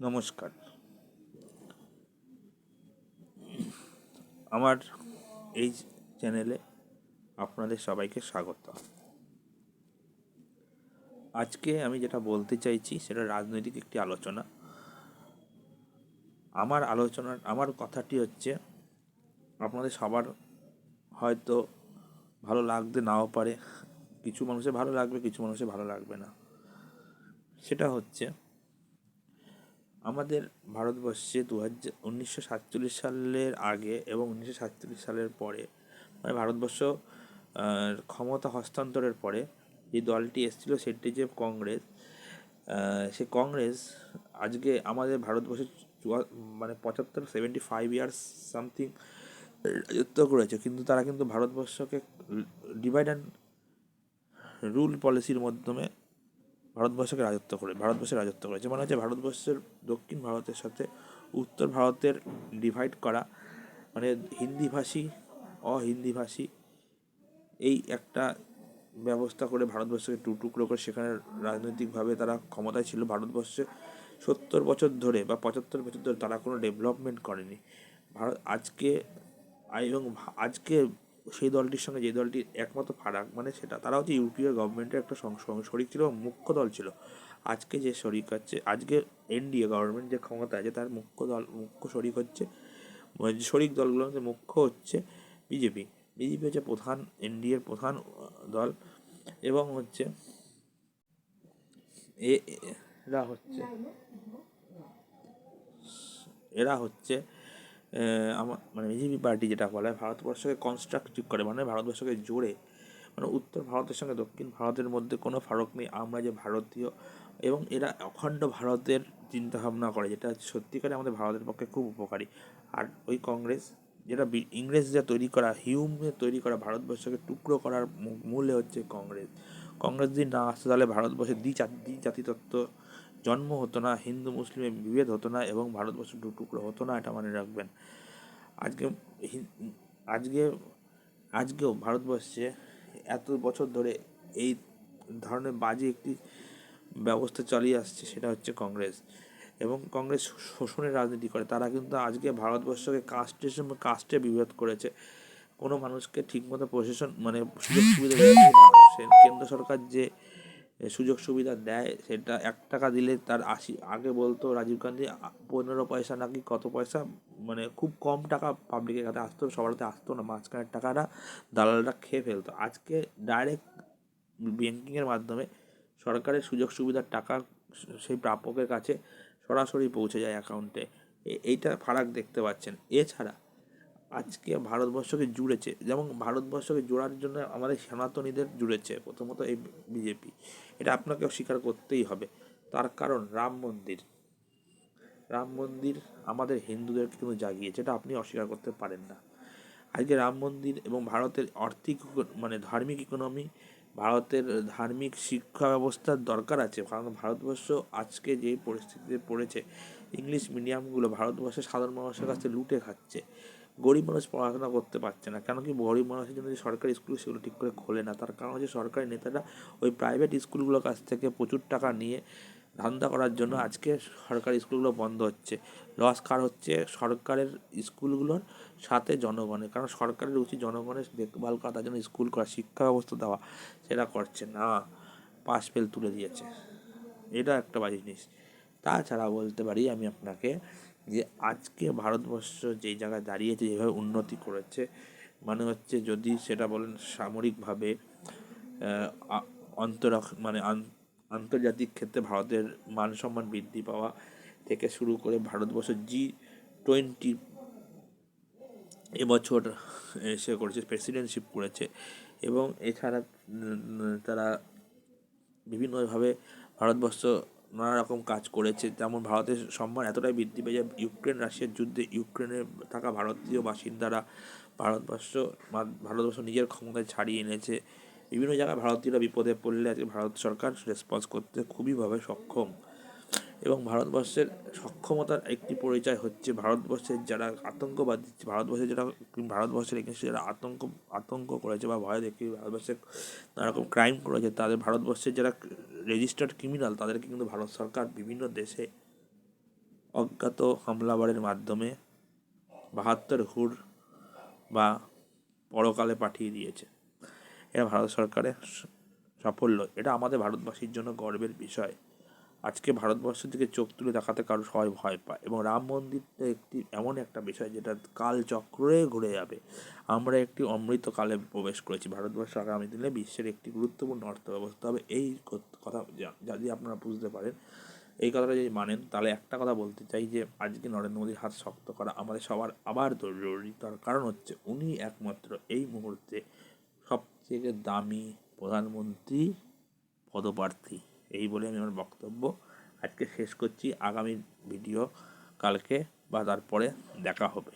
নমস্কার। আমার এই চ্যানেলে আপনাদের সবাইকে স্বাগত। আজকে আমি যেটা বলতে চাইছি সেটা রাজনৈতিক একটি আলোচনা। আমার কথাটি হচ্ছে আপনাদের সবার হয়তো ভালো লাগতে নাও পারে, কিছু মানুষের ভালো লাগবে, কিছু মানুষের ভালো লাগবে না। সেটা হচ্ছে আমাদের ভারতবর্ষে 1947 সালের আগে এবং 1947 সালের পরে, মানে ভারতবর্ষ ক্ষমতা হস্তান্তরের পরে যে দলটি এসেছিল সেটি যে কংগ্রেস, সে কংগ্রেস আজকে আমাদের ভারতবর্ষে মানে 75-75 ইয়ার্স সামথিং রাজত্ব করেছে। কিন্তু তারা কিন্তু ভারতবর্ষকে ডিভাইড অ্যান্ড রুল পলিসির মাধ্যমে ভারতবর্ষে রাজত্ব করেছে। মানে হচ্ছে ভারতবর্ষের দক্ষিণ ভারতের সাথে উত্তর ভারতের ডিভাইড করা, মানে হিন্দিভাষী অহিন্দিভাষী এই একটা ব্যবস্থা করে ভারতবর্ষকে টুকরো করে সেখানে রাজনৈতিকভাবে তারা ক্ষমতায় ছিল। ভারতবর্ষে 70 বছর ধরে বা 75 বছর ধরে তারা কোনো ডেভেলপমেন্ট করেনি। এবং আজকে সেই দলটির সঙ্গে যে দলটির একমাত্র ফারাক, মানে সেটা তারা হচ্ছে ইউপিএ গভর্নমেন্টের একটা শরিক ছিল এবং মুখ্য দল ছিল। আজকে যে শরিক হচ্ছে, আজকে এনডিএ গভর্নমেন্ট যে ক্ষমতা আছে তার মুখ্য শরিক হচ্ছে, শরিক দলগুলোর মধ্যে মুখ্য হচ্ছে বিজেপি। বিজেপি হচ্ছে প্রধান, এনডিএর প্রধান দল। এবং হচ্ছে এরা হচ্ছে এরা হচ্ছে আমার মানে বিজেপি পার্টি যেটা বলে ভারতবর্ষকে কনস্ট্রাকটিভ করে, মানে ভারতবর্ষকে জোড়ে, মানে উত্তর ভারতের সঙ্গে দক্ষিণ ভারতের মধ্যে কোনো ফারাক নেই, আমরা যে ভারতীয়। এবং এরা অখণ্ড ভারতের চিন্তাভাবনা করে, যেটা সত্যিকারে আমাদের ভারতের পক্ষে খুব উপকারী। আর ওই কংগ্রেস যেটা ইংরেজরা তৈরি করা, হিউমে তৈরি করা ভারতবর্ষকে টুকরো করার মূলে হচ্ছে কংগ্রেস। কংগ্রেস যদি না আসতো তাহলে ভারতবর্ষে জাতিতত্ত্ব জন্ম হতো না, হিন্দু মুসলিমের বিভেদ হতো না এবং ভারতবর্ষ টুকরো হতো না, এটা মনে রাখবেন। আজকে আজকে আজকেও ভারতবর্ষে এত বছর ধরে এই ধরনের বাজে একটি ব্যবস্থা চালিয়ে আসছে, সেটা হচ্ছে কংগ্রেস। এবং কংগ্রেস শোষণের রাজনীতি করে। তারা কিন্তু আজকে ভারতবর্ষকে কাস্টে বিভেদ করেছে। কোনো মানুষকে ঠিকমতো প্রশাসন মানে সুযোগ সুবিধা দেয়নি। কেন্দ্র সরকার যে সুযোগ সুবিধা দেয় সেটা 1 টাকা দিলে তার আগে বলতো রাজীব গান্ধী 15 পয়সা নাকি কত পয়সা, মানে খুব কম টাকা পাবলিকের কাছে আসতো, সবার হাতে আসতো না, মাঝখানের টাকাটা দালালরা খেয়ে ফেলতো। আজকে ডাইরেক্ট ব্যাঙ্কিংয়ের মাধ্যমে সরকারের সুযোগ সুবিধার টাকা সেই প্রাপকের কাছে সরাসরি পৌঁছে যায় অ্যাকাউন্টে। এইটা ফারাক দেখতে পাচ্ছেন। এছাড়া আজকে ভারতবর্ষকে জুড়েছে, যেমন ভারতবর্ষকে জোড়ার জন্য আমাদের সনাতনীদের জুড়েছে প্রথমত এই বিজেপি। এটা আপনাকে স্বীকার করতেই হবে। তার কারণ রাম মন্দির আমাদের হিন্দুদেরকে কিন্তু জাগিয়েছে, এটা আপনি অস্বীকার করতে পারেন না। আজকে রাম মন্দির এবং ভারতের আর্থিক মানে ধার্মিক ইকোনমি, ভারতের ধার্মিক শিক্ষা ব্যবস্থার দরকার আছে। কারণ ভারতবর্ষ আজকে যে পরিস্থিতিতে পড়েছে, ইংলিশ মিডিয়ামগুলো ভারতবর্ষের সাধারণ মানুষের কাছে লুটে খাচ্ছে। গরিব মানুষ পড়াশোনা করতে পারছে না, কেন কি গরিব মানুষের জন্য যে সরকারি স্কুল সেগুলো ঠিক করে খোলে না। তার কারণ হচ্ছে সরকারি নেতারা ওই প্রাইভেট স্কুলগুলোর কাছ থেকে প্রচুর টাকা নিয়ে ধান্দা করার জন্য আজকে সরকারি স্কুলগুলো বন্ধ হচ্ছে। লস কার হচ্ছে? সরকারের স্কুলগুলোর সাথে জনগণের। কারণ সরকারের উচিত জনগণের দেখভাল করা, তার জন্য স্কুল করা, শিক্ষা ব্যবস্থা দেওয়া, সেটা করছে না, পাস ফেল তুলে দিয়েছে। এটা একটা বাজে জিনিস। তাছাড়া বলতে পারি আমি আপনাকে যে আজকে ভারতবর্ষ যেই জায়গায় দাঁড়িয়েছে, যেভাবে উন্নতি করেছে, মানে হচ্ছে যদি সেটা বলেন সামরিকভাবে, মানে আন্তর্জাতিক ক্ষেত্রে ভারতের মান সম্মান বৃদ্ধি পাওয়া থেকে শুরু করে ভারতবর্ষ G20 এবছর এসে করেছে, প্রেসিডেন্টশিপ করেছে। এবং এছাড়া তারা বিভিন্নভাবে ভারতবর্ষ নানা রকম কাজ করেছে। যেমন ভারতের সম্মান এতটাই বৃদ্ধি পেয়েছে, ইউক্রেন রাশিয়ার যুদ্ধে ইউক্রেনে থাকা ভারতীয় বাসিন্দারা ভারতবর্ষ নিজের ক্ষমতায় ছাড়িয়ে এনেছে। বিভিন্ন জায়গায় ভারতীয়রা বিপদে পড়লে আজকে ভারত সরকার রেসপন্স করতে খুবইভাবে সক্ষম। এবং ভারতবর্ষের সক্ষমতার একটি পরিচয় হচ্ছে ভারতবর্ষের যারা আতঙ্কবাদী, ভারতবর্ষের এগেনস্টে যারা আতঙ্ক করেছে বা ভয় দেখিয়ে ভারতবর্ষের নানারকম ক্রাইম করেছে, তাদের ভারতবর্ষের যারা রেজিস্টার্ড ক্রিমিনাল তাদেরকে কিন্তু ভারত সরকার বিভিন্ন দেশে অজ্ঞাত হামলাবারের মাধ্যমে 72 হুর বা পরকালে পাঠিয়ে দিয়েছে। এটা ভারত সরকারের সাফল্য। এটা আমাদের ভারতবাসীর জন্য গর্বের বিষয়। আজকে ভারতবর্ষের দিকে চোখ তুলে দেখাতে কারো সবাই ভয় পায়, এবং রাম মন্দিরটা একটি এমন একটা বিষয় যেটা কালচক্রে ঘুরে যাবে। আমরা একটি অমৃতকালে প্রবেশ করেছি। ভারতবর্ষ আগামী দিনে বিশ্বের একটি গুরুত্বপূর্ণ অর্থব্যবস্থা হবে। এই কথা যদি আপনারা বুঝতে পারেন, এই কথাটা যদি মানেন, তাহলে একটা কথা বলতে চাই যে আজকে নরেন্দ্র মোদীর হাত শক্ত করা আমাদের সবার আবার জরুরি। তার কারণ হচ্ছে উনি একমাত্র এই মুহূর্তে সবথেকে দামি প্রধানমন্ত্রী পদপ্রার্থী। এই বলে আমি আমার বক্তব্য আজকে শেষ করছি। আগামী ভিডিও কালকে বা তারপরে দেখা হবে।